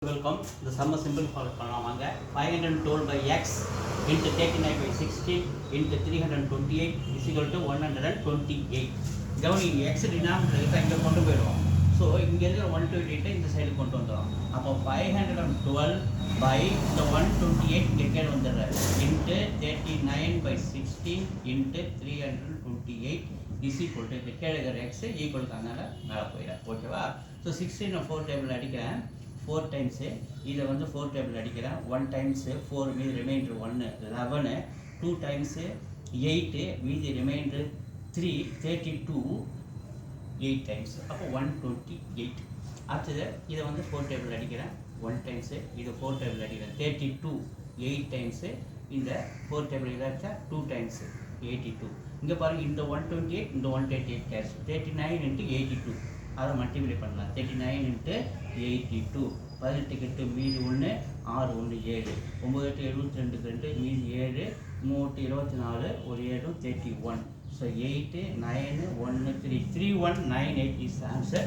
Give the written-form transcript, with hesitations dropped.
Welcome. The sum is simple for 512 by x into 39 by 16 into 328 is equal to 128. கவனி x denominator இங்க கொண்டு போயிடுவோம். So இங்கே இருக்கிற 128 இந்த சைடு கொண்டு வந்துடும். அப்போ 512 by இந்த 128 இங்கே கீழே வந்துடுறாரு into 39 by 16 into 328 is equal to இந்த கீழே இருக்கிற x ஈக்குவல் அதனால மேலே போயிடும். ஓகேவா? ஸோ 16 4 டேபிள் அடிக்கிறேன். 4 times இதை வந்து 4 டேபிள் அடிக்கிறேன். 1 times 4 மீதி ரிமைண்டர் 1 11 2 times 8 மீதி ரிமைண்டர் 3 32 8 times அப்போ 128. அடுத்தது இதை வந்து 4 டேபிள் அடிக்கிறேன். 1 times இது 4 டேபிள் அடிக்கிறேன். 32 8 times இந்த 4 டேபிள் இதாச்சா 2 times 82. இங்கே பாருங்கள் இந்த 128 இந்த 128 கேஷ் 39 into 82 அதை மல்டிப்ளை பண்ணலாம். 39 into 82 18 8 மீதி 1 6 1 7 9 8 72 2 மீதி 7 3 24 ஒரு 7 31. So 8 9 1 3 3198 is answer.